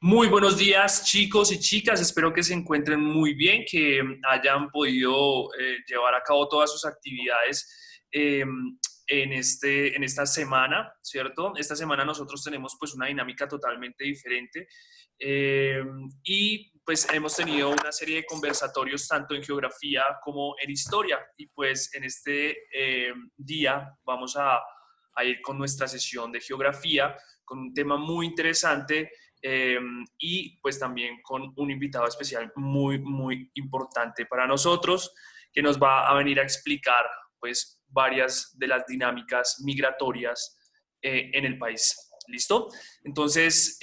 Muy buenos días, chicos y chicas. Espero que se encuentren muy bien, que hayan podido llevar a cabo todas sus actividades en esta semana, ¿cierto? Esta semana nosotros tenemos pues una dinámica totalmente diferente eh, y pues hemos tenido una serie de conversatorios tanto en geografía como en historia y pues en este día vamos a ir con nuestra sesión de geografía con un tema muy interesante eh, y pues también con un invitado especial muy, muy importante para nosotros que nos va a venir a explicar pues varias de las dinámicas migratorias en el país. ¿Listo? Entonces,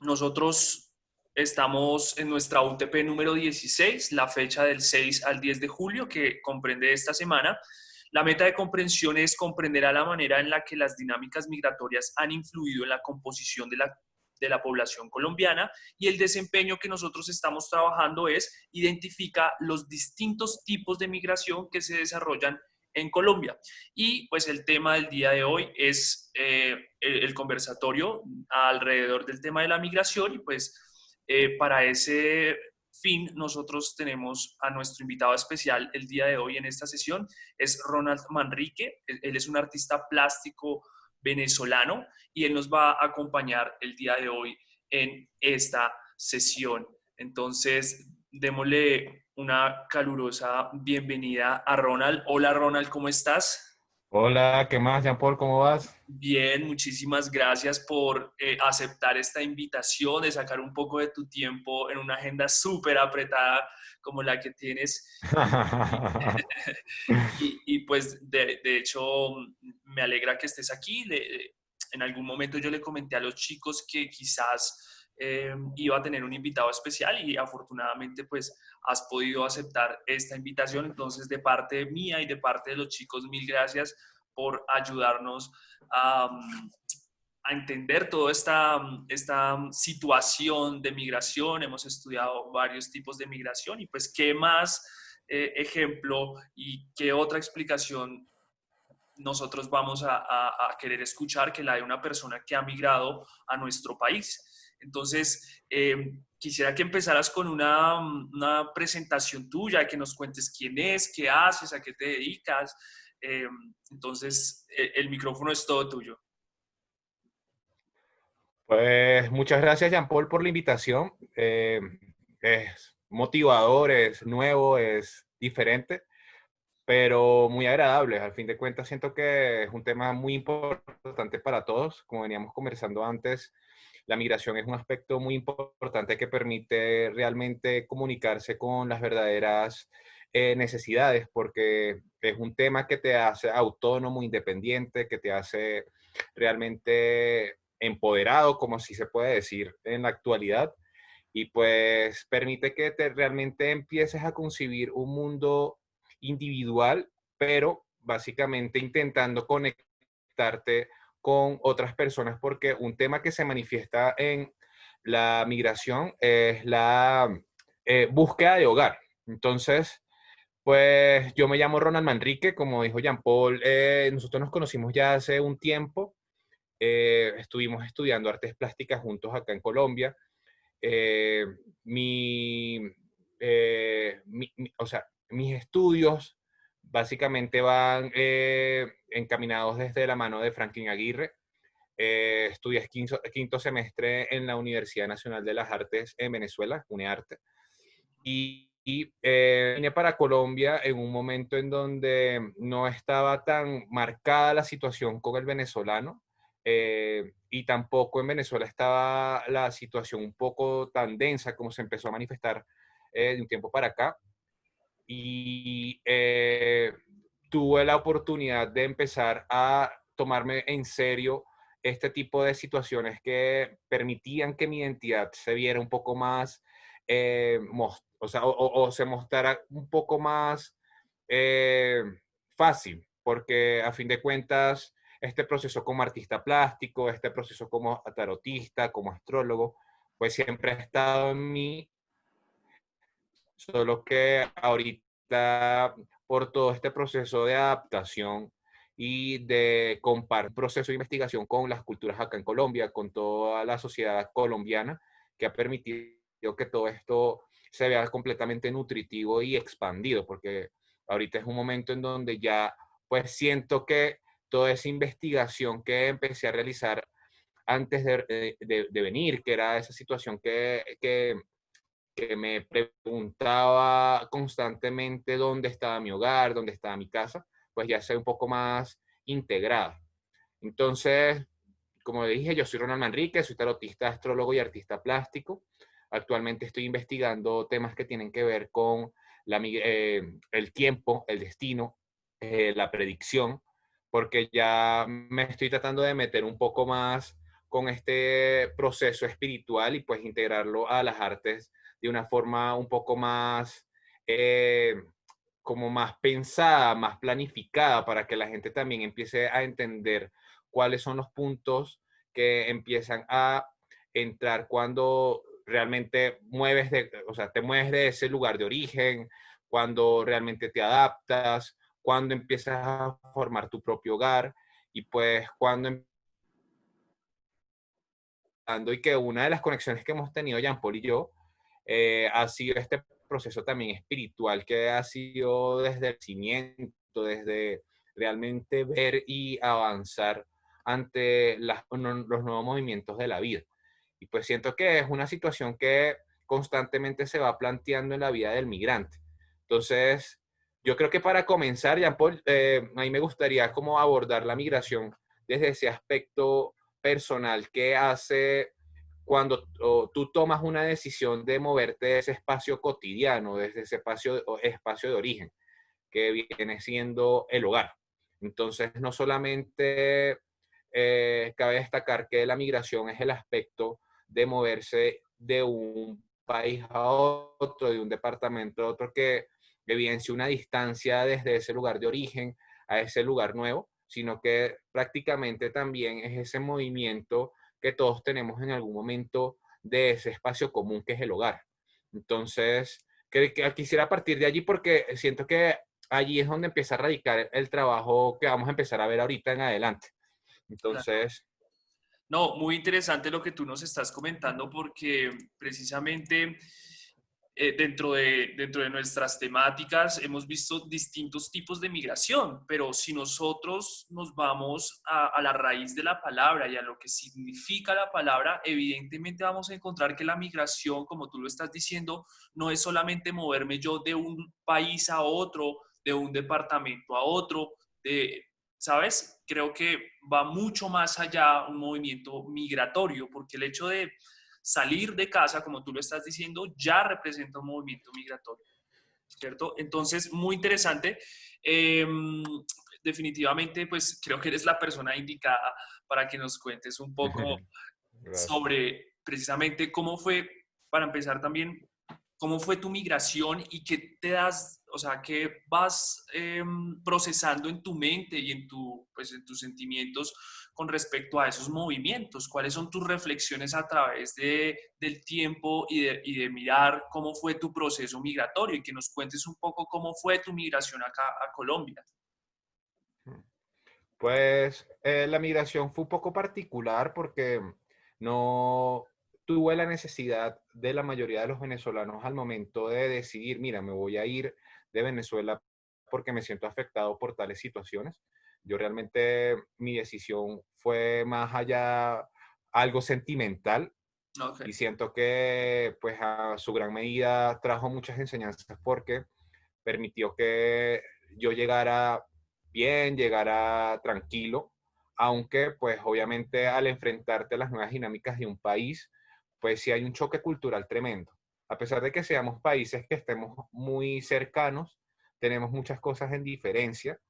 nosotros estamos en nuestra UTP número 16, la fecha del 6 al 10 de julio, que comprende esta semana. La meta de comprensión es comprender a la manera en la que las dinámicas migratorias han influido en la composición de la población colombiana y el desempeño que nosotros estamos trabajando es identifica los distintos tipos de migración que se desarrollan en Colombia. Y pues el tema del día de hoy es el conversatorio alrededor del tema de la migración y pues para ese fin nosotros tenemos a nuestro invitado especial el día de hoy en esta sesión, es Ronald Manrique. Él es un artista plástico venezolano y él nos va a acompañar el día de hoy en esta sesión. Entonces, démosle una calurosa bienvenida a Ronald. Hola Ronald, ¿cómo estás? Hola, ¿qué más, Jean-Paul? ¿Cómo vas? Bien, muchísimas gracias por aceptar esta invitación, de sacar un poco de tu tiempo en una agenda súper apretada como la que tienes. Pues de hecho me alegra que estés aquí. En algún momento yo le comenté a los chicos que quizás iba a tener un invitado especial y afortunadamente pues has podido aceptar esta invitación. Entonces de parte mía y de parte de los chicos, mil gracias por ayudarnos a, a entender toda esta situación de migración. Hemos estudiado varios tipos de migración y pues qué más ejemplo y qué otra explicación nosotros vamos a querer escuchar que la de una persona que ha migrado a nuestro país. Entonces, quisiera que empezaras con una presentación tuya, que nos cuentes quién es, qué haces, a qué te dedicas. Eh, entonces, el micrófono es todo tuyo. Pues muchas gracias, Jean-Paul, por la invitación. Es motivador, es nuevo, es diferente, pero muy agradable. Al fin de cuentas, siento que es un tema muy importante para todos. Como veníamos conversando antes, la migración es un aspecto muy importante que permite realmente comunicarse con las verdaderas necesidades, porque es un tema que te hace autónomo, independiente, que te hace realmente empoderado, como si se puede decir en la actualidad, y pues permite que te realmente empieces a concebir un mundo individual, pero básicamente intentando conectarte con otras personas, porque un tema que se manifiesta en la migración es la búsqueda de hogar. Entonces, pues yo me llamo Ronald Manrique, como dijo Jean Paul, nosotros nos conocimos ya hace un tiempo, estuvimos estudiando artes plásticas juntos acá en Colombia. Eh, mi, o sea, mis estudios básicamente van encaminados desde la mano de Franklin Aguirre. Estudié quinto semestre en la Universidad Nacional de las Artes en Venezuela, UNEARTE, y vine para Colombia en un momento en donde no estaba tan marcada la situación con el venezolano, y tampoco en Venezuela estaba la situación un poco tan densa como se empezó a manifestar de un tiempo para acá. Y tuve la oportunidad de empezar a tomarme en serio este tipo de situaciones que permitían que mi identidad se viera un poco más, o sea, o se mostrara un poco más eh, fácil, porque a fin de cuentas, este proceso como artista plástico, este proceso como tarotista, como astrólogo, pues siempre ha estado en mí, solo que ahorita por todo este proceso de adaptación y de compartir proceso de investigación con las culturas acá en Colombia, con toda la sociedad colombiana, que ha permitido que todo esto se vea completamente nutritivo y expandido, porque ahorita es un momento en donde ya pues siento que toda esa investigación que empecé a realizar antes de venir, que era esa situación que me preguntaba constantemente dónde estaba mi hogar, dónde estaba mi casa, pues ya sea un poco más integrada. Entonces, como dije, yo soy Ronald Manrique, soy tarotista, astrólogo y artista plástico. Actualmente estoy investigando temas que tienen que ver con el tiempo, el destino, la predicción, porque ya me estoy tratando de meter un poco más con este proceso espiritual y pues integrarlo a las artes de una forma un poco más, eh, como más pensada, más planificada, para que la gente también empiece a entender cuáles son los puntos que empiezan a entrar cuando realmente o sea, te mueves de ese lugar de origen, cuando realmente te adaptas, cuando empiezas a formar tu propio hogar y pues y que una de las conexiones que hemos tenido Jean Paul y yo ha sido este proceso también espiritual que ha sido desde el cimiento, desde realmente ver y avanzar ante los nuevos movimientos de la vida. Y pues siento que es una situación que constantemente se va planteando en la vida del migrante. Entonces, yo creo que para comenzar, Jean Paul, a mí me gustaría cómo abordar la migración desde ese aspecto personal que hace cuando tú tomas una decisión de moverte de ese espacio cotidiano, desde ese espacio de origen, que viene siendo el hogar. Entonces, no solamente cabe destacar que la migración es el aspecto de moverse de un país a otro, de un departamento a otro, que evidencia una distancia desde ese lugar de origen a ese lugar nuevo, sino que prácticamente también es ese movimiento que todos tenemos en algún momento de ese espacio común que es el hogar. Entonces, quisiera partir de allí porque siento que allí es donde empieza a radicar el trabajo que vamos a empezar a ver ahorita en adelante. Claro. Entonces, No, muy interesante lo que tú nos estás comentando porque precisamente dentro de nuestras temáticas hemos visto distintos tipos de migración, pero si nosotros nos vamos a la raíz de la palabra y a lo que significa la palabra, evidentemente vamos a encontrar que la migración, como tú lo estás diciendo, no es solamente moverme yo de un país a otro, de un departamento a otro, ¿sabes? Creo que va mucho más allá un movimiento migratorio, porque el hecho de salir de casa, como tú lo estás diciendo, ya representa un movimiento migratorio, ¿cierto? Entonces, muy interesante. Eh, Definitivamente, pues creo que eres la persona indicada para que nos cuentes un poco gracias. sobre precisamente cómo fue, para empezar también, cómo fue tu migración y qué te das, o sea, qué vas procesando en tu mente y pues, en tus sentimientos con respecto a esos movimientos. ¿Cuáles son tus reflexiones a través del tiempo y de mirar cómo fue tu proceso migratorio y que nos cuentes un poco cómo fue tu migración acá a Colombia? Pues la migración fue un poco particular porque no tuve la necesidad de la mayoría de los venezolanos al momento de decidir, mira, me voy a ir de Venezuela porque me siento afectado por tales situaciones. Yo realmente mi decisión fue más allá algo sentimental Ok. y siento que pues a su gran medida trajo muchas enseñanzas porque permitió que yo llegara bien, llegara tranquilo, aunque pues obviamente al enfrentarte a las nuevas dinámicas de un país, pues sí hay un choque cultural tremendo. A pesar de que seamos países que estemos muy cercanos, tenemos muchas cosas en diferencia,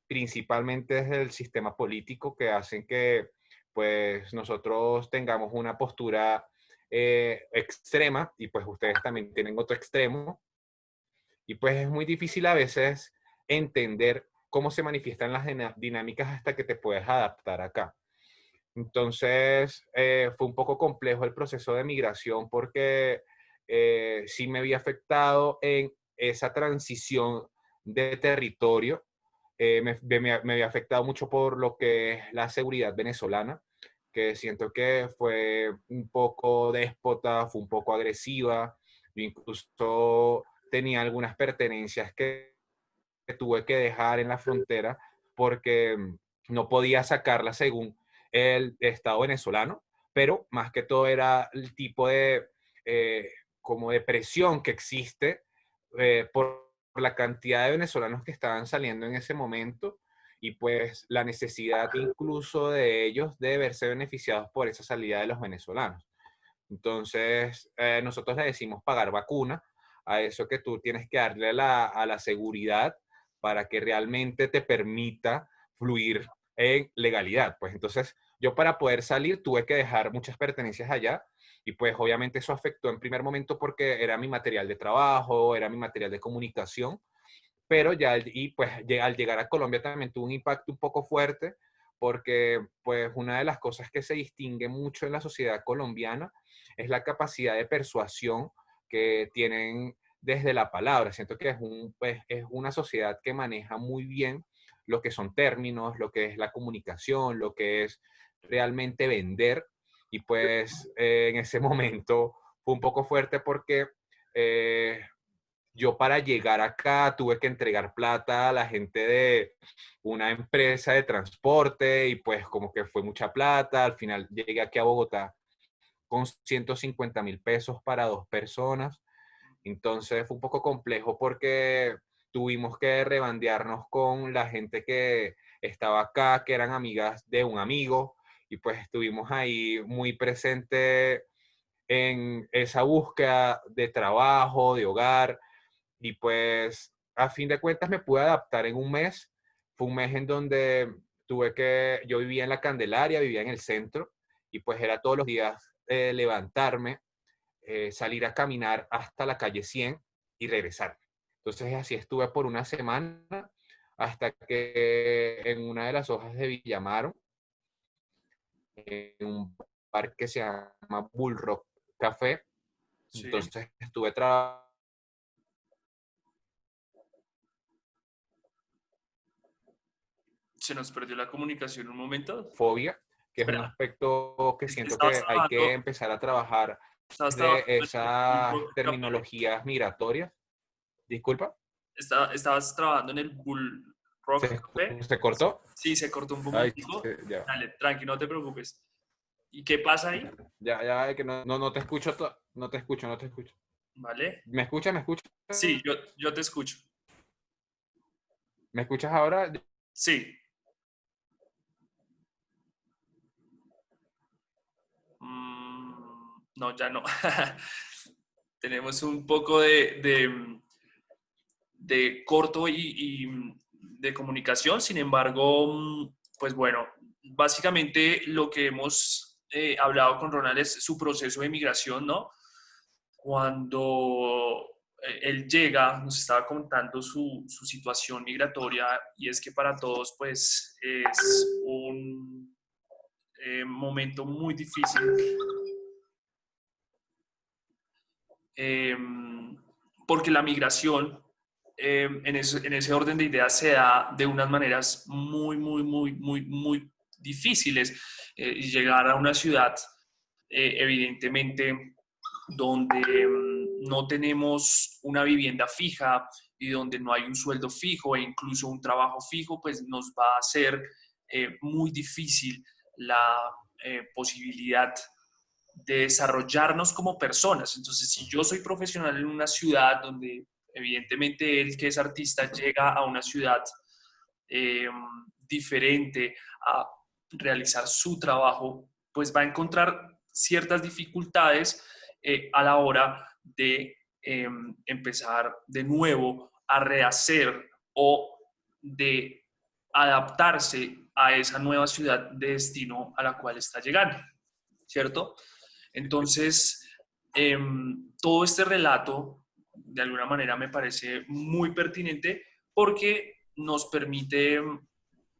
principalmente desde el sistema político que hacen que pues nosotros tengamos una postura extrema y pues ustedes también tienen otro extremo y pues es muy difícil a veces entender cómo se manifiestan las dinámicas hasta que te puedes adaptar acá. Entonces, fue un poco complejo el proceso de migración porque sí me había afectado en esa transición de territorio me había afectado mucho por lo que es la seguridad venezolana, que siento que fue un poco déspota, fue un poco agresiva. Yo incluso tenía algunas pertenencias que tuve que dejar en la frontera porque no podía sacarla según el Estado venezolano, pero más que todo era el tipo de, eh, como de presión que existe por la cantidad de venezolanos que estaban saliendo en ese momento y pues la necesidad incluso de ellos de verse beneficiados por esa salida de los venezolanos. Entonces, nosotros le decimos pagar vacuna a eso que tú tienes que darle a la seguridad para que realmente te permita fluir en legalidad. Pues entonces, yo para poder salir tuve que dejar muchas pertenencias allá y pues obviamente eso afectó en primer momento porque era mi material de trabajo, era mi material de comunicación, pero ya y pues al llegar a Colombia también tuvo un impacto un poco fuerte porque pues una de las cosas que se distingue mucho en la sociedad colombiana es la capacidad de persuasión que tienen desde la palabra. Siento que pues, es una sociedad que maneja muy bien lo que son términos, lo que es la comunicación, lo que es realmente vender. Y pues en ese momento fue un poco fuerte porque eh, yo para llegar acá tuve que entregar plata a la gente de una empresa de transporte y pues como que fue mucha plata. Al final llegué aquí a Bogotá con 150.000 pesos para 2 personas. Entonces fue un poco complejo porque tuvimos que rebandearnos con la gente que estaba acá, que eran amigas de un amigo, y pues estuvimos ahí muy presente en esa búsqueda de trabajo, de hogar, y pues a fin de cuentas me pude adaptar en un mes. Fue un mes en donde yo vivía en la Candelaria, vivía en el centro, y pues era todos los días levantarme, salir a caminar hasta la calle 100 y regresar. Entonces así estuve por una semana hasta que en una de las hojas de Villamaro, en un bar que se llama Bull Rock Café, Sí, entonces estuve trabajando se nos perdió la comunicación un momento. fobia, que es un Espera, aspecto que es que siento que hay que empezar a trabajar estabas de trabajando en el Bull esas Rock Café. terminologías migratorias. Disculpa, Estabas trabajando en el Bull Rock ¿se, Café. se cortó? Sí, se cortó un Ay, momentico. ya, Dale, tranqui, no te preocupes. ¿Y qué pasa ahí? ya, que no te escucho, no te escucho, no te escucho. ¿Vale? ¿Me escuchas? ¿Me escuchas? Sí, yo te escucho. ¿Me escuchas ahora? Sí. No, ya no. Tenemos un poco de corto y de comunicación. Sin embargo, pues bueno, básicamente lo que hemos hablado con Ronald es su proceso de migración, ¿no? Cuando él llega, nos estaba contando su situación migratoria y es que para todos pues es un momento muy difícil, eh, porque la migración en ese orden de ideas se da de unas maneras muy difíciles, y llegar a una ciudad evidentemente donde no tenemos una vivienda fija y donde no hay un sueldo fijo e incluso un trabajo fijo, pues nos va a hacer muy difícil la posibilidad de desarrollarnos como personas. Entonces, si yo soy profesional en una ciudad donde evidentemente él que es artista llega a una ciudad eh, diferente a realizar su trabajo, pues va a encontrar ciertas dificultades a la hora de empezar de nuevo a rehacer o de adaptarse a esa nueva ciudad de destino a la cual está llegando, ¿cierto? Entonces, todo este relato, de alguna manera, me parece muy pertinente porque nos permite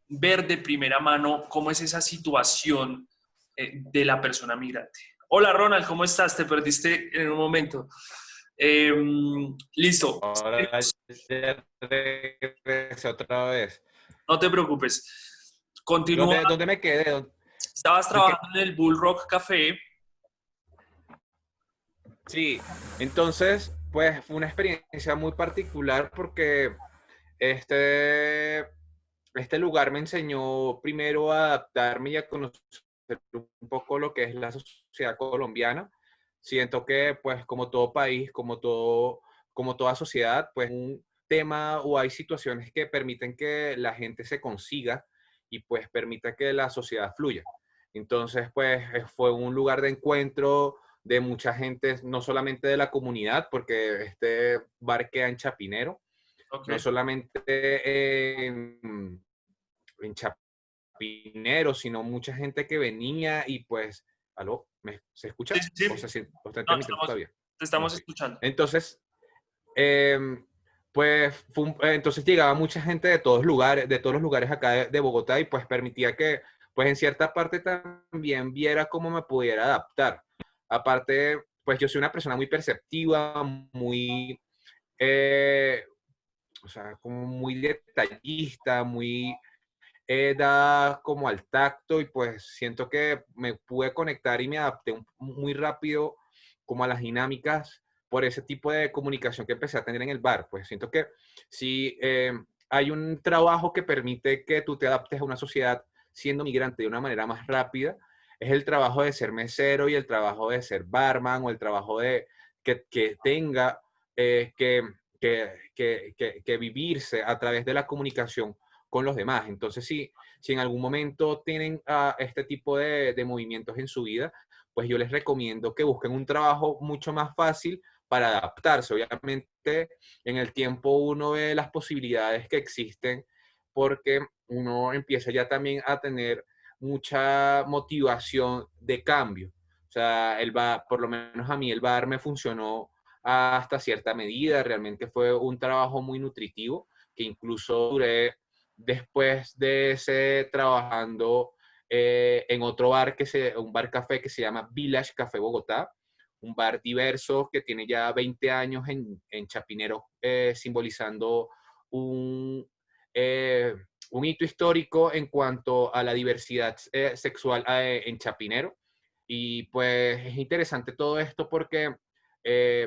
ver de primera mano cómo es esa situación de la persona migrante. Hola Ronald, ¿cómo estás? Te perdiste en un momento. Listo. Ahora ya regresé otra vez. No te preocupes. Continúa. ¿Dónde me quedé? Estabas ¿En qué? trabajando en el Bull Rock Café. Sí, entonces, pues fue una experiencia muy particular porque este, este lugar me enseñó primero a adaptarme y a conocer un poco lo que es la sociedad colombiana. Siento que, pues, como todo país, como toda sociedad, pues, un tema o hay situaciones que permiten que la gente se consiga y, pues, permita que la sociedad fluya. Entonces, pues, fue un lugar de encuentro de mucha gente, no solamente de la comunidad, porque este bar queda en Chapinero, Ok. no solamente en Chapinero, sino mucha gente que venía y pues, ¿aló? ¿Se Sí, escucha? sí, ¿O sí. se está No, emitiendo todavía? te No, estamos sí. escuchando. Entonces, em, pues, entonces llegaba mucha gente de todos los lugares acá de Bogotá y pues permitía que, pues en cierta parte también viera cómo me pudiera adaptar. Aparte, pues yo soy una persona muy perceptiva, muy, eh, o sea, como muy detallista, muy da como al tacto y pues siento que me pude conectar y me adapté muy rápido como a las dinámicas por ese tipo de comunicación que empecé a tener en el bar. Pues siento que si hay un trabajo que permite que tú te adaptes a una sociedad siendo migrante de una manera más rápida, es el trabajo de ser mesero y el trabajo de ser barman o el trabajo de que tenga que vivirse a través de la comunicación con los demás. Entonces, si en algún momento tienen este tipo de movimientos en su vida, pues yo les recomiendo que busquen un trabajo mucho más fácil para adaptarse. Obviamente, en el tiempo uno ve las posibilidades que existen porque uno empieza ya también a tener mucha motivación de cambio. O sea, por lo menos a mí el bar me funcionó hasta cierta medida, realmente fue un trabajo muy nutritivo, que incluso duré después de ese trabajando en otro bar, un bar café que se llama Village Café Bogotá, un bar diverso que tiene ya 20 años en Chapinero, simbolizando un, eh, un hito histórico en cuanto a la diversidad sexual en Chapinero. Y pues es interesante todo esto porque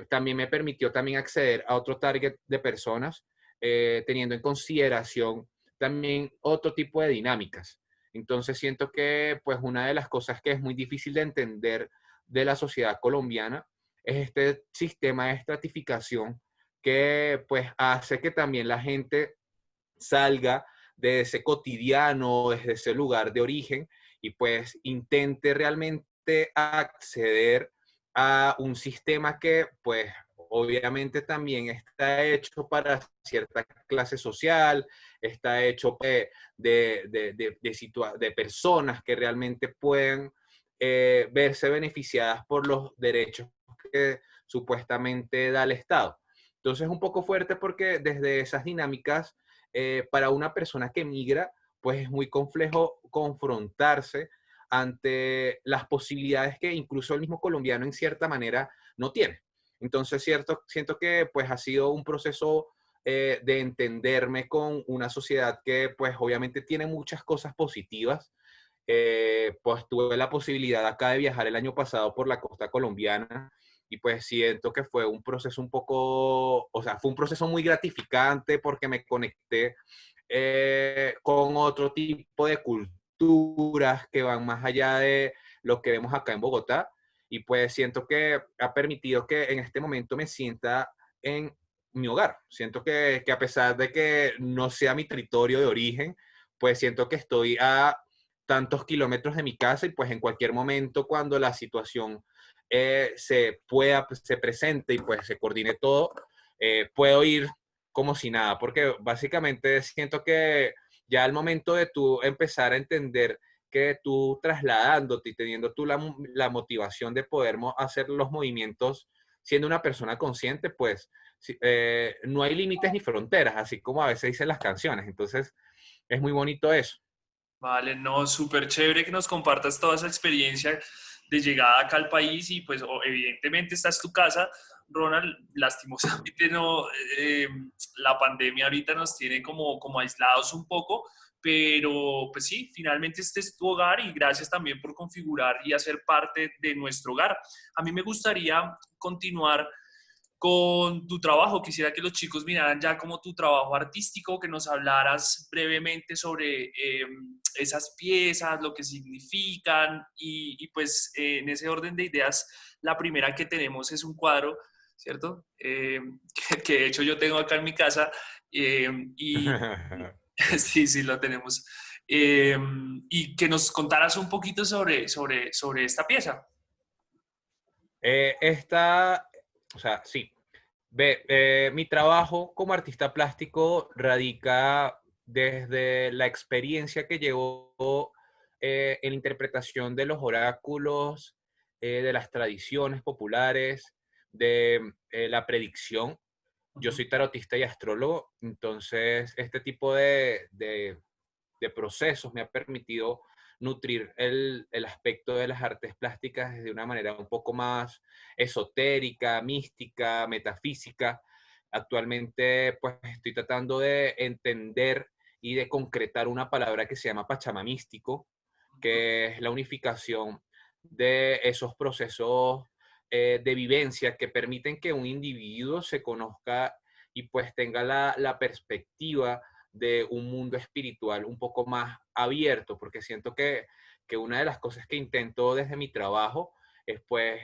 también me permitió también acceder a otro target de personas, teniendo en consideración también otro tipo de dinámicas. Entonces siento que pues una de las cosas que es muy difícil de entender de la sociedad colombiana es este sistema de estratificación que pues hace que también la gente salga de ese cotidiano, desde ese lugar de origen y pues intente realmente acceder a un sistema que pues obviamente también está hecho para cierta clase social, está hecho de personas que realmente pueden verse beneficiadas por los derechos que supuestamente da el Estado. Entonces es un poco fuerte porque desde esas dinámicas para una persona que migra, pues es muy complejo confrontarse ante las posibilidades que incluso el mismo colombiano en cierta manera no tiene. Entonces, siento que pues ha sido un proceso de entenderme con una sociedad que pues obviamente tiene muchas cosas positivas. Pues tuve la posibilidad acá de viajar el año pasado por la costa colombiana y pues siento que fue un proceso un poco, o sea, fue un proceso muy gratificante porque me conecté con otro tipo de culturas que van más allá de lo que vemos acá en Bogotá y pues siento que ha permitido que en este momento me sienta en mi hogar. Siento que a pesar de que no sea mi territorio de origen, pues siento que estoy a tantos kilómetros de mi casa y pues en cualquier momento cuando la situación se presente y pues se coordine todo, puedo ir como si nada, porque básicamente siento que ya al momento de tú empezar a entender que tú trasladándote y teniendo tú la motivación de poder hacer los movimientos siendo una persona consciente, pues no hay límites ni fronteras, así como a veces dicen las canciones. Entonces, es muy bonito eso. Vale, no, súper chévere que nos compartas toda esa experiencia de llegada acá al país y pues evidentemente esta es tu casa, Ronald, lastimosamente no, la pandemia ahorita nos tiene como aislados un poco, pero pues sí, finalmente este es tu hogar y gracias también por configurar y hacer parte de nuestro hogar. A mí me gustaría continuar con tu trabajo. Quisiera que los chicos miraran ya como tu trabajo artístico, que nos hablaras brevemente sobre esas piezas, lo que significan y pues en ese orden de ideas, la primera que tenemos es un cuadro, ¿cierto? Que de hecho yo tengo acá en mi casa y sí, sí, lo tenemos. Eh, y que nos contaras un poquito sobre esta pieza. Esta, o sea, sí. Ve, mi trabajo como artista plástico radica desde la experiencia que llevo en la interpretación de los oráculos, de las tradiciones populares, de la predicción. Yo Ujú. soy tarotista y astrólogo, entonces este tipo de procesos me ha permitido nutrir el aspecto de las artes plásticas de una manera un poco más esotérica, mística, metafísica. Actualmente, pues estoy tratando de entender y de concretar una palabra que se llama pachamamístico, que es la unificación de esos procesos de vivencia que permiten que un individuo se conozca y pues tenga la perspectiva de un mundo espiritual un poco más abierto, porque siento que una de las cosas que intento desde mi trabajo es pues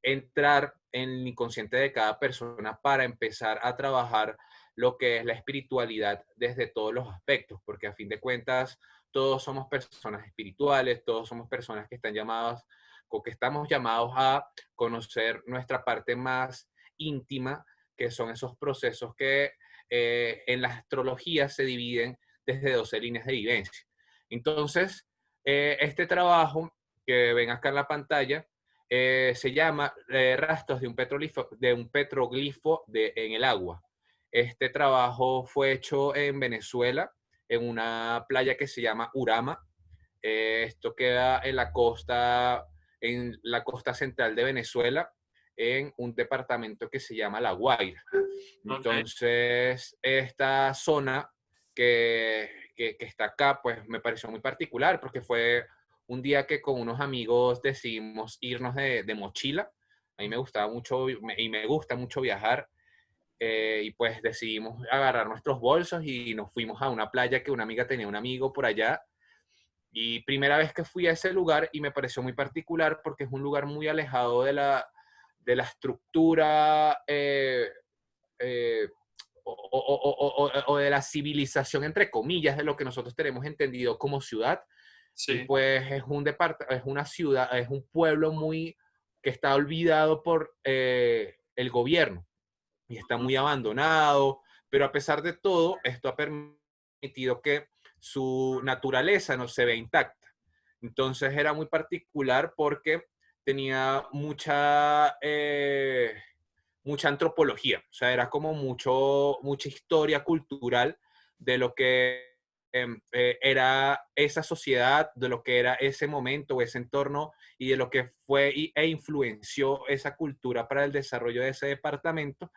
entrar en el inconsciente de cada persona para empezar a trabajar lo que es la espiritualidad desde todos los aspectos, porque a fin de cuentas todos somos personas espirituales, todos somos personas que están llamadas o que estamos llamados a conocer nuestra parte más íntima, que son esos procesos que en la astrología se dividen desde 12 líneas de vivencia. Entonces, este trabajo que ven acá en la pantalla se llama Rastros de un petroglifo en el agua. Este trabajo fue hecho en Venezuela, en una playa que se llama Urama. Esto queda en la costa central de Venezuela, en un departamento que se llama La Guaira. Ok. Entonces, esta zona que está acá, pues me pareció muy particular porque fue un día que con unos amigos decidimos irnos de mochila. A mí me gustaba mucho y me gusta mucho viajar. Y pues decidimos agarrar nuestros bolsos y nos fuimos a una playa que una amiga tenía un amigo por allá. Y primera vez que fui a ese lugar y me pareció muy particular porque es un lugar muy alejado de la estructura eh, o de la civilización, entre comillas, de lo que nosotros tenemos entendido como ciudad. Y Sí. pues es una ciudad, es un pueblo muy que está olvidado por el gobierno y está Ujú. muy abandonado, pero a pesar de todo, esto ha permitido que su naturaleza no se vea intacta. Entonces era muy particular porque tenía mucha antropología, o sea, era como mucha historia cultural de lo que era esa sociedad, de lo que era ese momento o ese entorno y de lo que fue e influenció esa cultura para el desarrollo de ese departamento.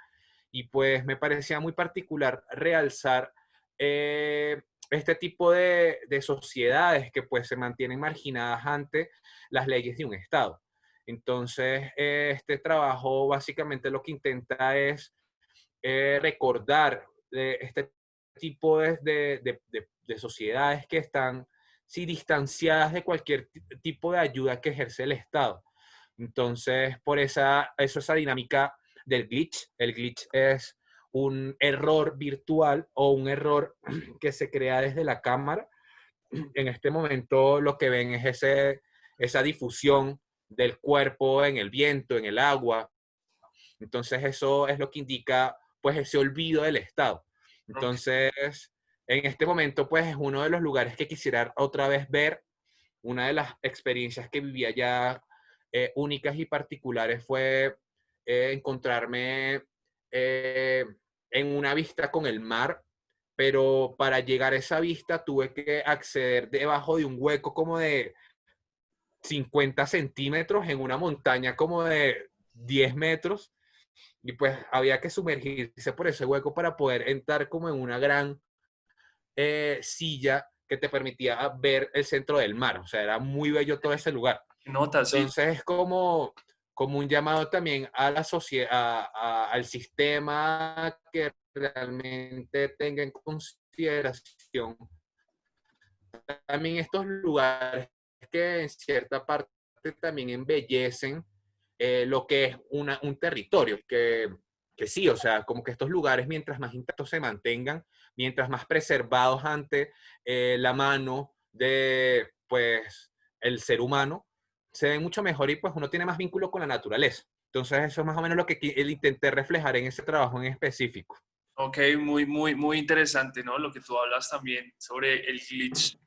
Y pues me parecía muy particular realzar este tipo de sociedades que pues se mantienen marginadas ante las leyes de un Estado. Entonces, este trabajo básicamente lo que intenta es recordar este tipo de sociedades que están sí, distanciadas de cualquier tipo de ayuda que ejerce el Estado. Entonces, esa dinámica del glitch. El glitch es un error virtual o un error que se crea desde la cámara. En este momento lo que ven es esa difusión del cuerpo en el viento, en el agua. Entonces eso es lo que indica pues ese olvido del Estado. Ok. Entonces, en este momento pues es uno de los lugares que quisiera otra vez ver. Una de las experiencias que vivía ya únicas y particulares fue encontrarme eh, en una vista con el mar, pero para llegar a esa vista tuve que acceder debajo de un hueco como de 50 centímetros en una montaña como de 10 metros y pues había que sumergirse por ese hueco para poder entrar como en una gran silla que te permitía ver el centro del mar. O sea, era muy bello todo ese lugar. ¿Qué nota? Sí. Entonces es como un llamado también a la sociedad, al sistema que realmente tenga en consideración también estos lugares que en cierta parte también embellecen lo que es un territorio, que sí, o sea, como que estos lugares mientras más intactos se mantengan, mientras más preservados ante la mano de, pues, el ser humano, se ven mucho mejor y pues uno tiene más vínculo con la naturaleza. Entonces eso es más o menos lo que intenté reflejar en ese trabajo en específico. Ok, muy, muy, muy interesante, ¿no? Lo que tú hablas también sobre el glitch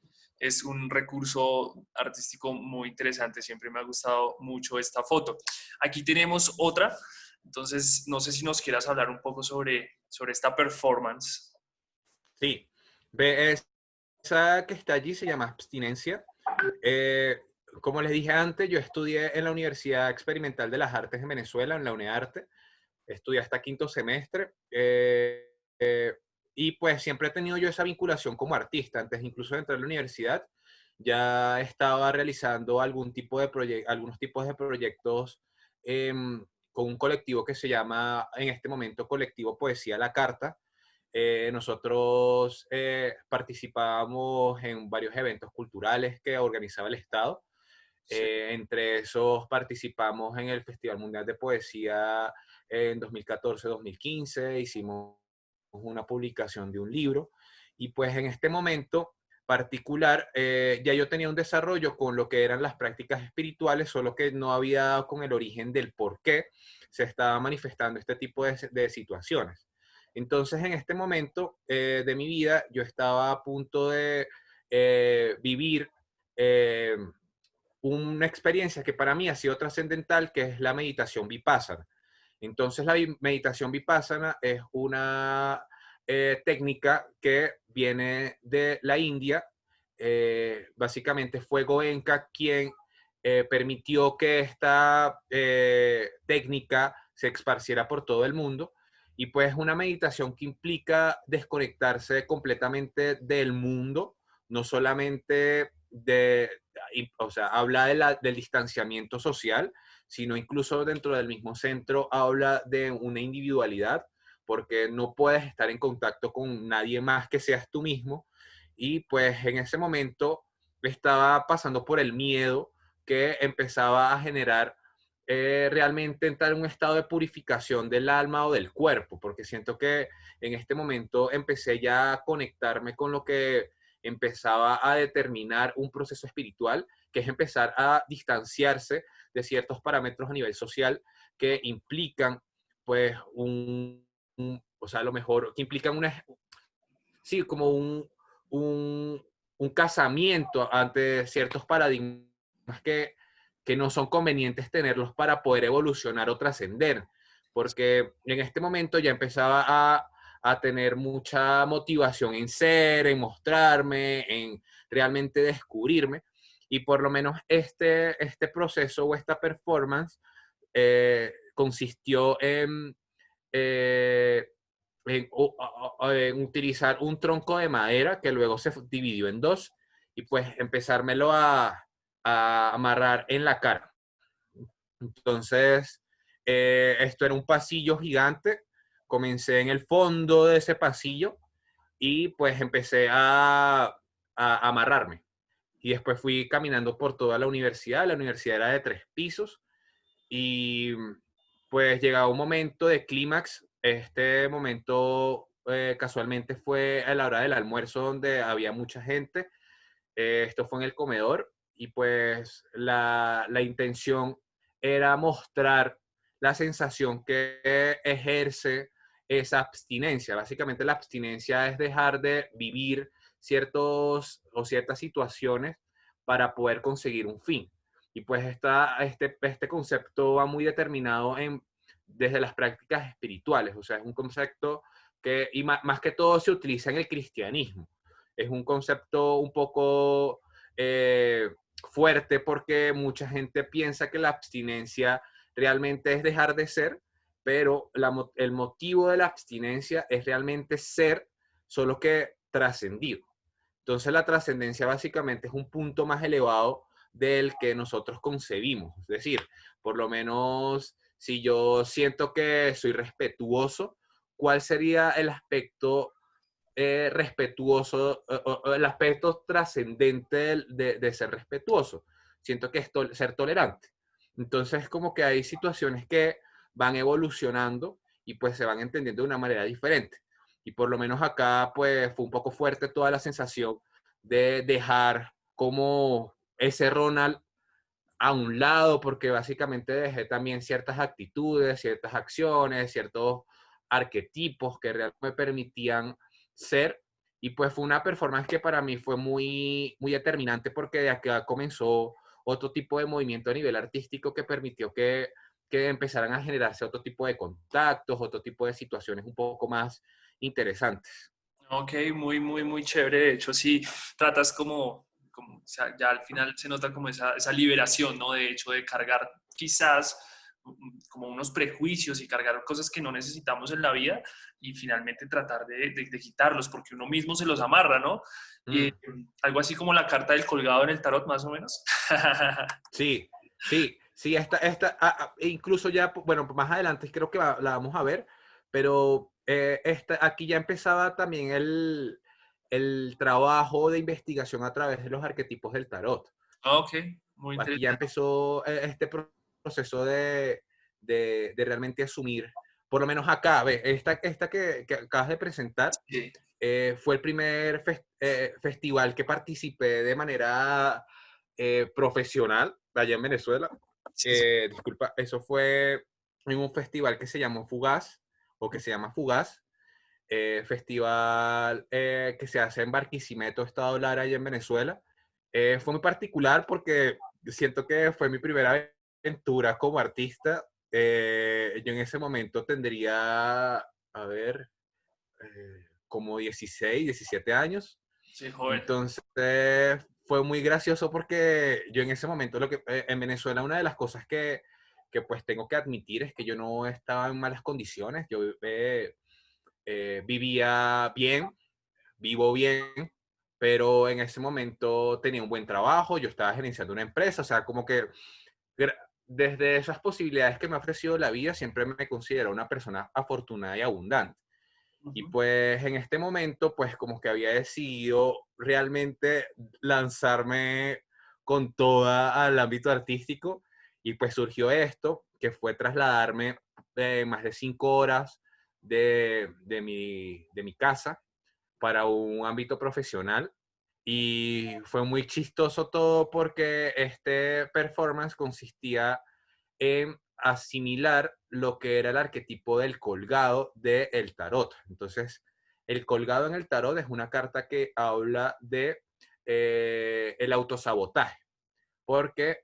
es un recurso artístico muy interesante. Siempre me ha gustado mucho esta foto. Aquí tenemos otra. Entonces, no sé si nos quieras hablar un poco sobre esta performance. Sí, ve, esa que está allí se llama abstinencia. Eh, como les dije antes, yo estudié en la Universidad Experimental de las Artes en Venezuela, en la UNEARTE. Estudié hasta quinto semestre. Y pues siempre he tenido yo esa vinculación como artista. Antes incluso de entrar a la universidad, ya estaba realizando algunos tipos de proyectos con un colectivo que se llama en este momento Colectivo Poesía a la Carta. Nosotros participábamos en varios eventos culturales que organizaba el Estado. Sí, Entre esos participamos en el Festival Mundial de Poesía en 2014-2015, hicimos una publicación de un libro y pues en este momento particular ya yo tenía un desarrollo con lo que eran las prácticas espirituales, solo que no había dado con el origen del por qué se estaba manifestando este tipo de situaciones. Entonces en este momento de mi vida yo estaba a punto de vivir eh, una experiencia que para mí ha sido trascendental, que es la meditación vipassana. Entonces, la meditación vipassana es una técnica que viene de la India. Básicamente fue Goenka quien permitió que esta técnica se esparciera por todo el mundo. Y pues una meditación que implica desconectarse completamente del mundo, no solamente o sea, habla del distanciamiento social, sino incluso dentro del mismo centro habla de una individualidad, porque no puedes estar en contacto con nadie más que seas tú mismo. Y pues en ese momento estaba pasando por el miedo que empezaba a generar realmente entrar en un estado de purificación del alma o del cuerpo, porque siento que en este momento empecé ya a conectarme con lo que empezaba a determinar un proceso espiritual, que es empezar a distanciarse de ciertos parámetros a nivel social que implican, pues, o sea, a lo mejor, que implican sí, como un, un casamiento ante ciertos paradigmas que, que no son convenientes tenerlos para poder evolucionar o trascender. Porque en este momento ya empezaba a tener mucha motivación en ser, en mostrarme, en realmente descubrirme. Y por lo menos este proceso o esta performance consistió eh, en utilizar un tronco de madera que luego se dividió en dos y pues empezármelo a amarrar en la cara. Entonces, esto era un pasillo gigante. Comencé en el fondo de ese pasillo y pues empecé a amarrarme. Y después fui caminando por toda la universidad. La universidad era de 3 pisos y pues llegaba un momento de clímax. Este momento casualmente fue a la hora del almuerzo donde había mucha gente. Esto fue en el comedor y pues la intención era mostrar la sensación que ejerce esa abstinencia. Básicamente la abstinencia es dejar de vivir ciertos o ciertas situaciones para poder conseguir un fin. Y pues este concepto va muy determinado desde las prácticas espirituales, o sea, es un concepto que, y más que todo, se utiliza en el cristianismo. Es un concepto un poco fuerte porque mucha gente piensa que la abstinencia realmente es dejar de ser, pero el motivo de la abstinencia es realmente ser, solo que trascendido. Entonces la trascendencia básicamente es un punto más elevado del que nosotros concebimos. Es decir, por lo menos si yo siento que soy respetuoso, ¿cuál sería el aspecto respetuoso, o el aspecto trascendente de ser respetuoso? Siento que es ser tolerante. Entonces, como que hay situaciones que van evolucionando y pues se van entendiendo de una manera diferente. Y por lo menos acá, pues fue un poco fuerte toda la sensación de dejar como ese Ronald a un lado, porque básicamente dejé también ciertas actitudes, ciertas acciones, ciertos arquetipos que realmente me permitían ser. Y pues fue una performance que para mí fue muy, muy determinante, porque de acá comenzó otro tipo de movimiento a nivel artístico que permitió que empezaran a generarse otro tipo de contactos, otro tipo de situaciones un poco más interesantes. Ok, muy, muy, muy chévere. De hecho, sí, tratas o sea, ya al final se nota como esa liberación, ¿no? De hecho, de cargar quizás como unos prejuicios y cargar cosas que no necesitamos en la vida y finalmente tratar de quitarlos porque uno mismo se los amarra, ¿no? Y Mm. algo así como la carta del colgado en el tarot, más o menos. Sí, sí, sí, incluso ya, bueno, más adelante creo que la vamos a ver, pero aquí ya empezaba también el trabajo de investigación a través de los arquetipos del tarot. Ok, muy Aquí ya interesante. empezó este proceso de realmente asumir, por lo menos acá, ve, esta que acabas de presentar, Sí, fue el primer festival que participé de manera profesional allá en Venezuela. sí, sí. Disculpa, eso fue en un festival que se llamó Fugaz, o que se llama Fugaz, festival que se hace en Barquisimeto, Estado Lara, allá en Venezuela. Fue muy particular porque siento que fue mi primera aventura como artista. Yo en ese momento tendría, a ver, como 16, 17 años. Sí, joven. Entonces fue muy gracioso porque yo en ese momento, en Venezuela, una de las cosas que pues tengo que admitir es que yo no estaba en malas condiciones. Yo vivía bien, vivo bien, pero en ese momento tenía un buen trabajo, yo estaba gerenciando una empresa, o sea, como que desde esas posibilidades que me ha ofrecido la vida, siempre me considero una persona afortunada y abundante. Y Ujú. pues en este momento, pues como que había decidido realmente lanzarme con toda al ámbito artístico, y pues surgió esto, que fue trasladarme más de 5 horas de mi casa para un ámbito profesional. Y fue muy chistoso todo porque este performance consistía en asimilar lo que era el arquetipo del colgado del tarot. Entonces, el colgado en el tarot es una carta que habla de el autosabotaje, porque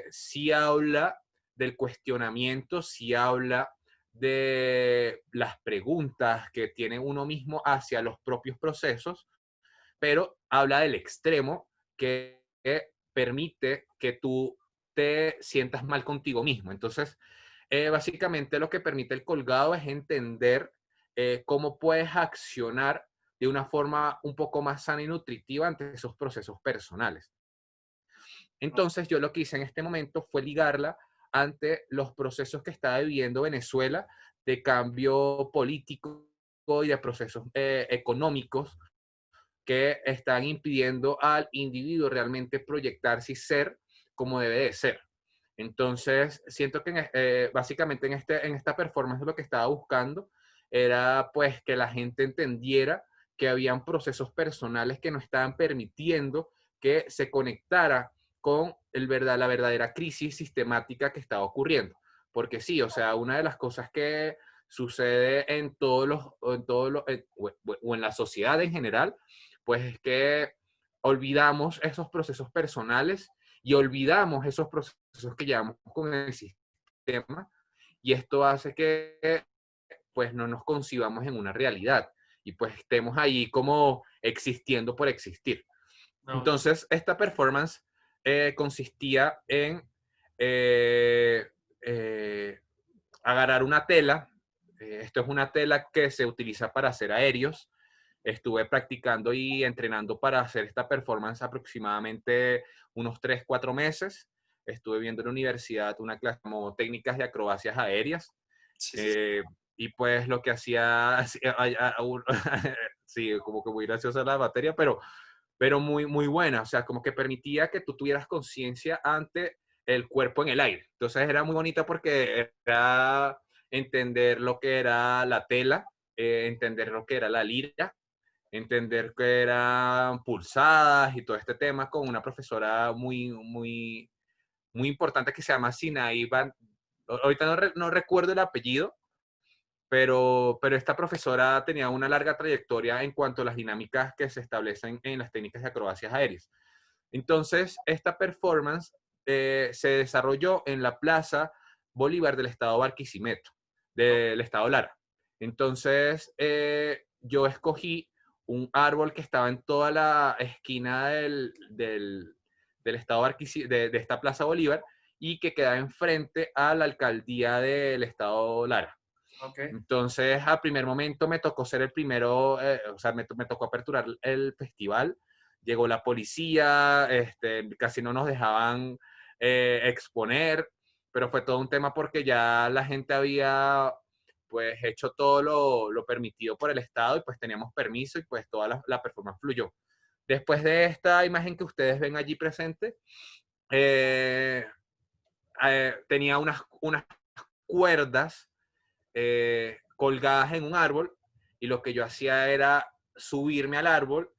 sí habla del cuestionamiento, sí habla de las preguntas que tiene uno mismo hacia los propios procesos, pero habla del extremo que permite que tú te sientas mal contigo mismo. Entonces, básicamente lo que permite el colgado es entender cómo puedes accionar de una forma un poco más sana y nutritiva ante esos procesos personales. Entonces, yo lo que hice en este momento fue ligarla ante los procesos que estaba viviendo Venezuela de cambio político y de procesos económicos que están impidiendo al individuo realmente proyectarse y ser como debe de ser. Entonces, siento que básicamente en esta performance lo que estaba buscando era pues que la gente entendiera que habían procesos personales que no estaban permitiendo que se conectara con la verdadera crisis sistemática que estaba ocurriendo. Porque sí, o sea, una de las cosas que sucede o en la sociedad en general, pues es que olvidamos esos procesos personales y olvidamos esos procesos que llevamos con el sistema, y esto hace que pues no nos concibamos en una realidad y pues estemos ahí como existiendo por existir. No, Entonces, esta performance consistía en eh, eh, agarrar una tela. Esto es una tela que se utiliza para hacer aéreos. estuve practicando y entrenando para hacer esta performance aproximadamente unos 3, 4 meses. Estuve viendo en la universidad una clase como técnicas de acrobacias aéreas. Sí, sí, sí. eh, y pues lo que hacía, sí, como que muy graciosa la materia, pero muy, muy buena. O sea, como que permitía que tú tuvieras conciencia ante el cuerpo en el aire. Entonces era muy bonita porque era entender lo que era la tela, entender lo que era la lira, entender que eran pulsadas y todo este tema con una profesora muy, muy, muy importante que se llama Sinaí Van. Ahorita no recuerdo el apellido, pero esta profesora tenía una larga trayectoria en cuanto a las dinámicas que se establecen en las técnicas de acrobacias aéreas. Entonces, esta performance se desarrolló en la Plaza Bolívar del estado Barquisimeto, del estado Lara. Entonces, yo escogí un árbol que estaba en toda la esquina del estado de esta Plaza Bolívar y que queda enfrente a la alcaldía del estado Lara. Ok. Entonces, al primer momento me tocó ser el primero, o sea, me tocó aperturar el festival. Llegó la policía, casi no nos dejaban exponer, pero fue todo un tema porque ya la gente había pues hecho todo lo permitido por el Estado y pues teníamos permiso y pues toda la performance fluyó. Después de esta imagen que ustedes ven allí presente, eh, tenía unas cuerdas colgadas en un árbol y lo que yo hacía era subirme al árbol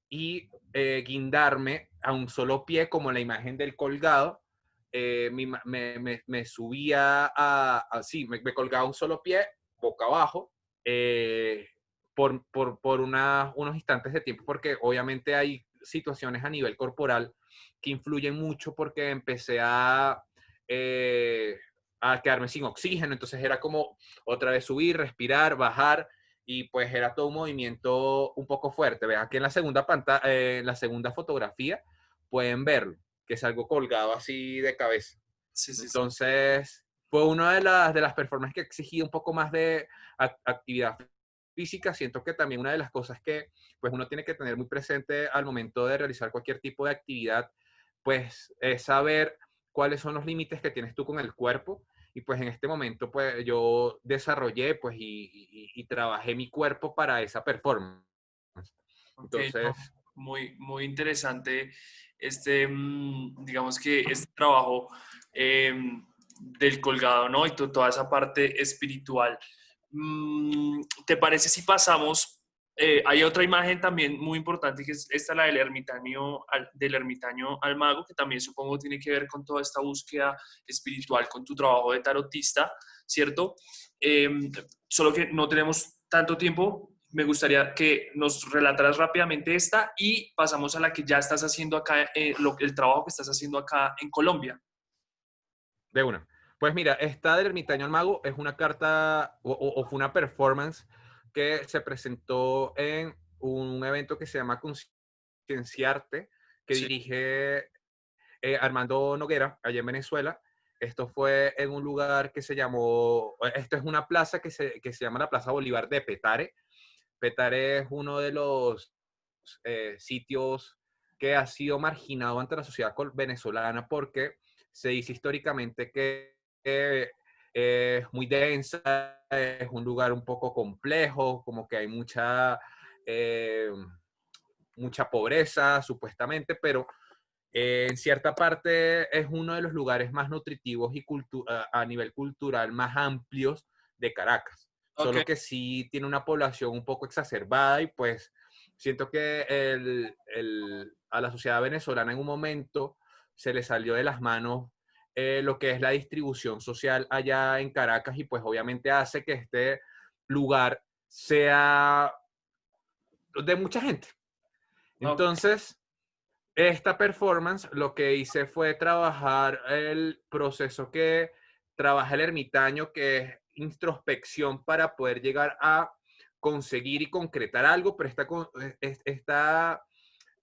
y guindarme a un solo pie como la imagen del colgado. Me subía así, me colgaba a un solo pie, boca abajo, por unos instantes de tiempo, porque obviamente hay situaciones a nivel corporal que influyen mucho porque empecé a quedarme sin oxígeno, entonces era como otra vez subir, respirar, bajar, y pues era todo un movimiento un poco fuerte. ¿Ves? Aquí en la segunda pantalla, en la segunda fotografía, pueden verlo, que es algo colgado así de cabeza. Sí, sí, sí. Entonces, fue una de las performances que exigía un poco más de actividad física. Siento que también una de las cosas que pues uno tiene que tener muy presente al momento de realizar cualquier tipo de actividad, pues es saber cuáles son los límites que tienes tú con el cuerpo. Y pues en este momento pues yo desarrollé pues y trabajé mi cuerpo para esa performance. Ok, Entonces, no, muy, muy interesante digamos que este trabajo del colgado, ¿no? Y toda esa parte espiritual. ¿Te parece si pasamos? Hay otra imagen también muy importante que es esta, la del ermitaño al mago, que también supongo tiene que ver con toda esta búsqueda espiritual, con tu trabajo de tarotista, ¿cierto? Solo que no tenemos tanto tiempo. Me gustaría que nos relataras rápidamente esta y pasamos a la que ya estás haciendo acá, el trabajo que estás haciendo acá en Colombia. de una. Pues mira, esta del ermitaño al mago es una carta o fue una performance que se presentó en un evento que se llama Concienciarte, que Sí, dirige Armando Noguera, allá en Venezuela. Esto fue en un lugar que se llamó, esto es una plaza que se llama la Plaza Bolívar de Petare. Petare es uno de los sitios que ha sido marginado ante la sociedad venezolana porque se dice históricamente que es muy densa, es un lugar un poco complejo, como que hay mucha pobreza supuestamente, pero en cierta parte es uno de los lugares más nutritivos y a nivel cultural más amplios de Caracas. ok, Solo que sí tiene una población un poco exacerbada y pues siento que a la sociedad venezolana en un momento se le salió de las manos lo que es la distribución social allá en Caracas y pues obviamente hace que este lugar sea de mucha gente. ok, Entonces, esta performance lo que hice fue trabajar el proceso que trabaja el ermitaño, que es introspección para poder llegar a conseguir y concretar algo, pero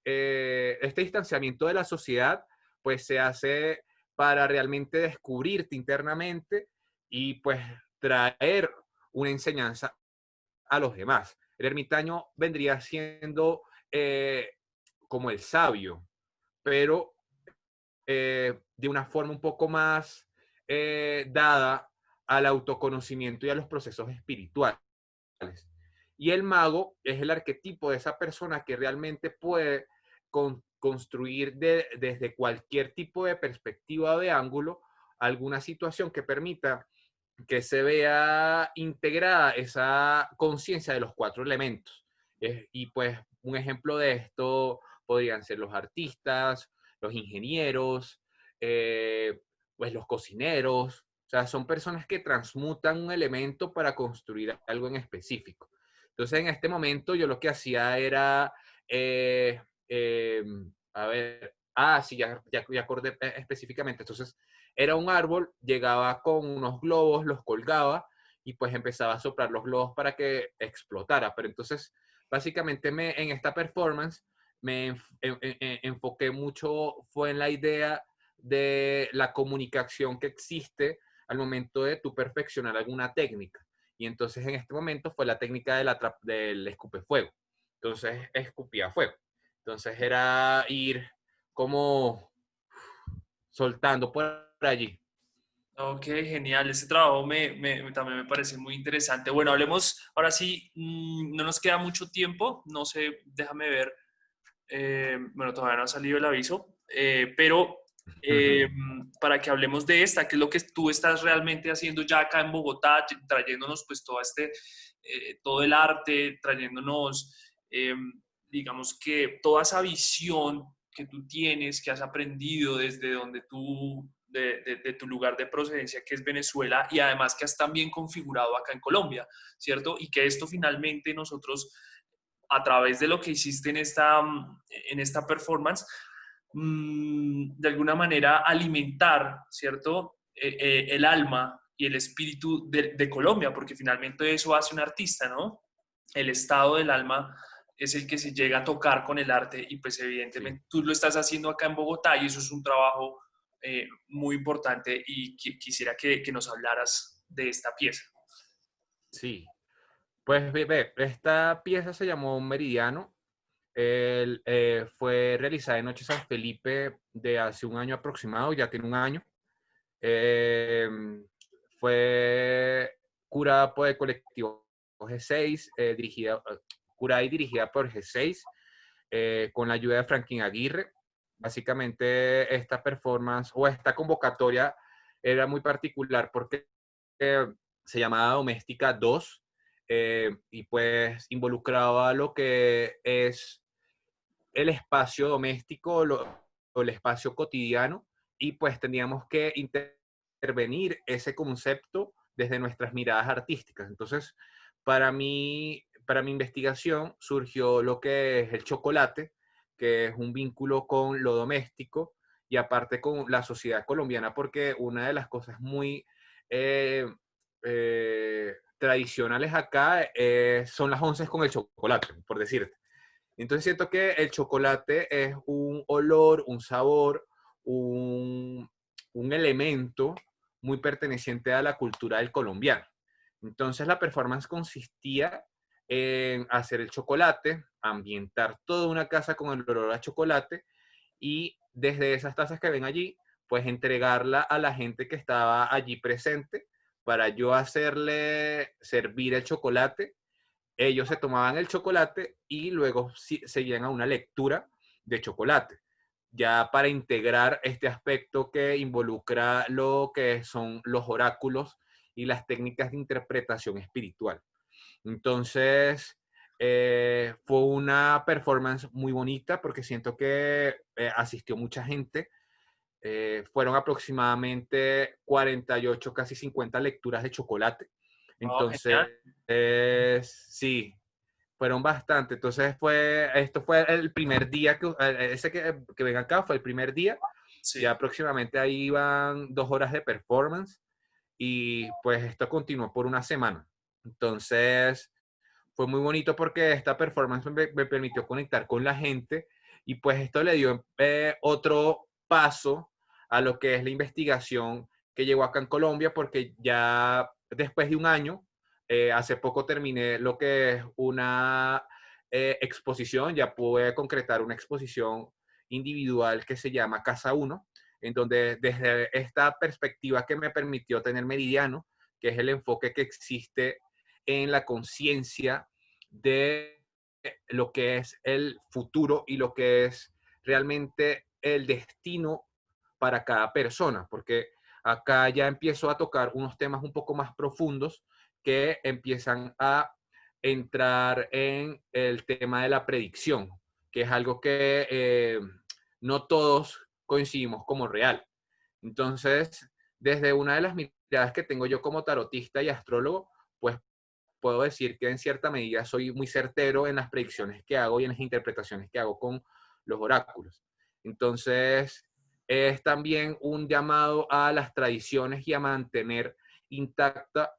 este distanciamiento de la sociedad pues se hace para realmente descubrirte internamente y pues traer una enseñanza a los demás. El ermitaño vendría siendo como el sabio, pero de una forma un poco más dada al autoconocimiento y a los procesos espirituales. Y el mago es el arquetipo de esa persona que realmente puede construir desde cualquier tipo de perspectiva o de ángulo alguna situación que permita que se vea integrada esa conciencia de los cuatro elementos. Y pues un ejemplo de esto podrían ser los artistas, los ingenieros, pues los cocineros. O sea, son personas que transmutan un elemento para construir algo en específico. Entonces, en este momento yo lo que hacía era, eh, eh, a ver, sí, ya acordé específicamente. Entonces, era un árbol, llegaba con unos globos, los colgaba y pues empezaba a soplar los globos para que explotara. Pero entonces, básicamente en esta performance enfoqué mucho, fue en la idea de la comunicación que existe al momento de tu perfeccionar alguna técnica. Y entonces en este momento fue la técnica del escupe fuego. Entonces escupía fuego. Entonces era ir como soltando por allí. Ok, genial. Ese trabajo también me parece muy interesante. Bueno, hablemos, ahora sí, no nos queda mucho tiempo, no sé, déjame ver. Bueno, todavía no ha salido el aviso, pero eh, para que hablemos de esta, que es lo que tú estás realmente haciendo ya acá en Bogotá, trayéndonos pues todo el arte, trayéndonos, digamos que toda esa visión que tú tienes, que has aprendido desde donde de tu lugar de procedencia, que es Venezuela, y además que has también configurado acá en Colombia, ¿cierto? Y que esto finalmente nosotros a través de lo que hiciste en esta performance, de alguna manera alimentar, ¿cierto? El alma y el espíritu de Colombia, porque finalmente eso hace un artista, ¿no? El estado del alma es el que se llega a tocar con el arte y pues Sí, evidentemente tú lo estás haciendo acá en Bogotá y eso es un trabajo muy importante y quisiera que nos hablaras de esta pieza. sí. Pues esta pieza se llamó Meridiano. Fue realizada en Noche San Felipe de hace un año aproximado, ya tiene un año. Eh, Fue curada por el colectivo G6, curada y dirigida por G6, con la ayuda de Franklin Aguirre. Básicamente esta performance o esta convocatoria era muy particular porque se llamaba Doméstica 2 y pues involucraba lo que es el espacio doméstico o el espacio cotidiano y pues teníamos que intervenir ese concepto desde nuestras miradas artísticas. Entonces, para mi investigación surgió lo que es el chocolate, que es un vínculo con lo doméstico y aparte con la sociedad colombiana, porque una de las cosas muy tradicionales acá son las onces con el chocolate, por decirte. Entonces siento que el chocolate es un olor, un sabor, un, un elemento muy perteneciente a la cultura del colombiano. Entonces la performance consistía en hacer el chocolate, ambientar toda una casa con el olor a chocolate y desde esas tazas que ven allí, pues entregarla a la gente que estaba allí presente para yo hacerle servir el chocolate. Ellos se tomaban el chocolate y luego seguían a una lectura de chocolate, ya para integrar este aspecto que involucra lo que son los oráculos y las técnicas de interpretación espiritual. Entonces, fue una performance muy bonita porque siento que asistió mucha gente. Fueron aproximadamente 48, casi 50 lecturas de chocolate. Oh, genial. Entonces, sí, fueron bastante. Entonces esto fue el primer día ese que ven acá fue el primer día. Ya Sí. aproximadamente ahí iban 2 horas de performance y pues esto continuó por una semana. Entonces fue muy bonito porque esta performance me permitió conectar con la gente y pues esto le dio otro paso a lo que es la investigación que llegó acá en Colombia porque ya después de un año Hace poco terminé lo que es una exposición, ya pude concretar una exposición individual que se llama Casa Uno, en donde desde esta perspectiva que me permitió tener Meridiano, que es el enfoque que existe en la conciencia de lo que es el futuro y lo que es realmente el destino para cada persona, porque acá ya empiezo a tocar unos temas un poco más profundos que empiezan a entrar en el tema de la predicción, que es algo que no todos coincidimos como real. Entonces, desde una de las miradas que tengo yo como tarotista y astrólogo, pues puedo decir que en cierta medida soy muy certero en las predicciones que hago y en las interpretaciones que hago con los oráculos. Entonces, es también un llamado a las tradiciones y a mantener intacta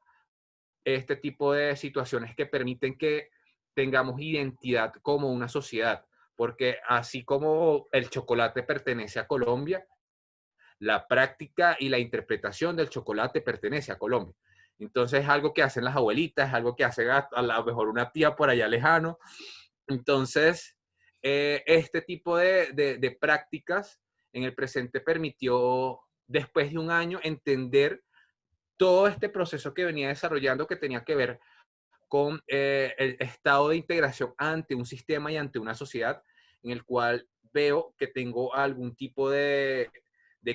este tipo de situaciones que permiten que tengamos identidad como una sociedad. Porque así como el chocolate pertenece a Colombia, la práctica y la interpretación del chocolate pertenece a Colombia. Entonces es algo que hacen las abuelitas, es algo que hace a lo mejor una tía por allá lejano. Entonces, este tipo de prácticas en el presente permitió, después de un año, entender todo este proceso que venía desarrollando que tenía que ver con el estado de integración ante un sistema y ante una sociedad en el cual veo que tengo algún tipo de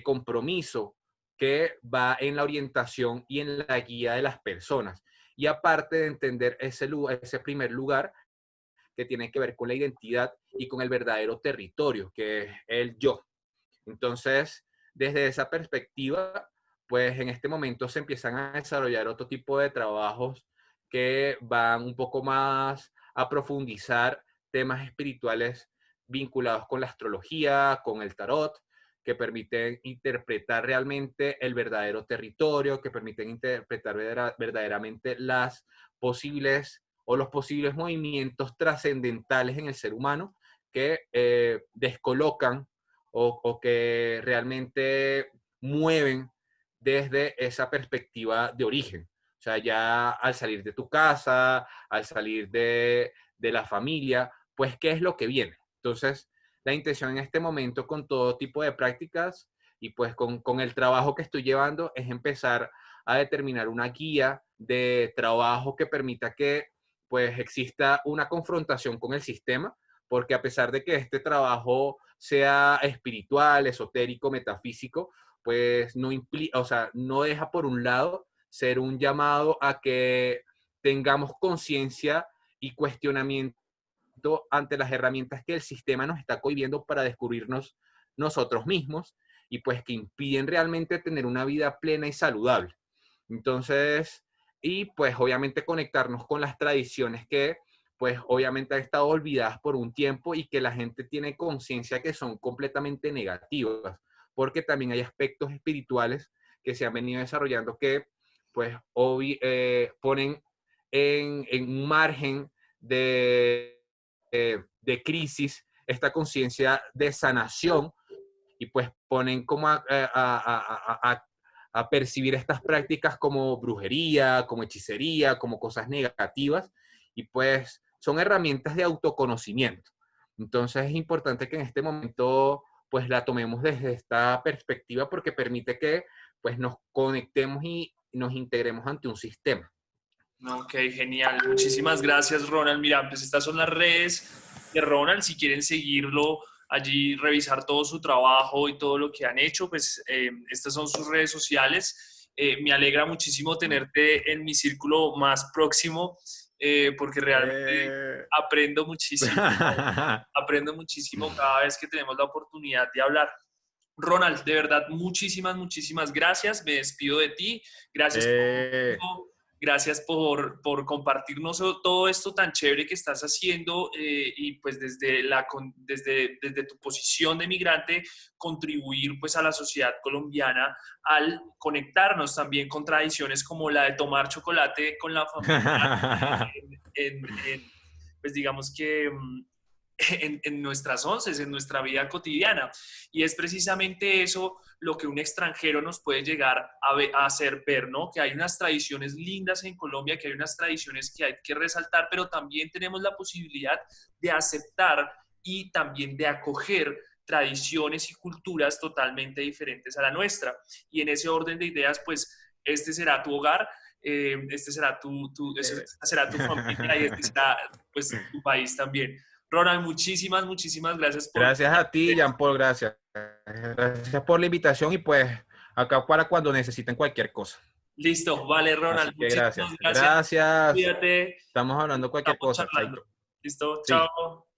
compromiso que va en la orientación y en la guía de las personas. Y aparte de entender ese primer lugar que tiene que ver con la identidad y con el verdadero territorio, que es el yo. Entonces, desde esa perspectiva, pues en este momento se empiezan a desarrollar otro tipo de trabajos que van un poco más a profundizar temas espirituales vinculados con la astrología, con el tarot, que permiten interpretar realmente el verdadero territorio, que permiten interpretar verdaderamente las posibles o los posibles movimientos trascendentales en el ser humano que descolocan o que realmente mueven desde esa perspectiva de origen. O sea, ya al salir de tu casa, al salir de la familia, pues, ¿qué es lo que viene? Entonces, la intención en este momento con todo tipo de prácticas y pues con el trabajo que estoy llevando es empezar a determinar una guía de trabajo que permita que pues exista una confrontación con el sistema, porque a pesar de que este trabajo sea espiritual, esotérico, metafísico, pues no implica, o sea, no deja por un lado ser un llamado a que tengamos conciencia y cuestionamiento ante las herramientas que el sistema nos está cohibiendo para descubrirnos nosotros mismos y pues que impiden realmente tener una vida plena y saludable. Entonces, y pues obviamente conectarnos con las tradiciones que pues obviamente han estado olvidadas por un tiempo y que la gente tiene conciencia que son completamente negativas, porque también hay aspectos espirituales que se han venido desarrollando que pues ponen en un margen de crisis esta conciencia de sanación y pues ponen como a percibir estas prácticas como brujería, como hechicería, como cosas negativas y pues son herramientas de autoconocimiento. Entonces es importante que en este momento pues la tomemos desde esta perspectiva porque permite que pues nos conectemos y nos integremos ante un sistema. Ok, genial. Muchísimas gracias, Ronald. Mira, pues estas son las redes de Ronald. Si quieren seguirlo allí, revisar todo su trabajo y todo lo que han hecho, pues estas son sus redes sociales. Me alegra muchísimo tenerte en mi círculo más próximo porque realmente Eh... aprendo muchísimo cada vez que tenemos la oportunidad de hablar. Ronald, de verdad, muchísimas gracias. Me despido de ti. Gracias por tu eh... tiempo. Gracias por compartirnos todo esto tan chévere que estás haciendo y pues desde tu posición de migrante contribuir pues a la sociedad colombiana al conectarnos también con tradiciones como la de tomar chocolate con la familia, en, pues digamos que en nuestras onces, en nuestra vida cotidiana. Y es precisamente eso lo que un extranjero nos puede llegar a hacer ver, ¿no? Que hay unas tradiciones lindas en Colombia, que hay unas tradiciones que hay que resaltar, pero también tenemos la posibilidad de aceptar y también de acoger tradiciones y culturas totalmente diferentes a la nuestra. Y en ese orden de ideas, pues, este será tu hogar, este será esta será tu familia y este será, pues, tu país también. Ronald, muchísimas gracias por... Gracias a ti, Jean Paul, gracias. Gracias por la invitación y pues acá para cuando necesiten cualquier cosa. Listo, vale, Así Ronald, que muchísimas gracias. gracias. Gracias. Cuídate, Estamos hablando cualquier estamos cosa, charlando. Chaito. Listo, Sí. chao.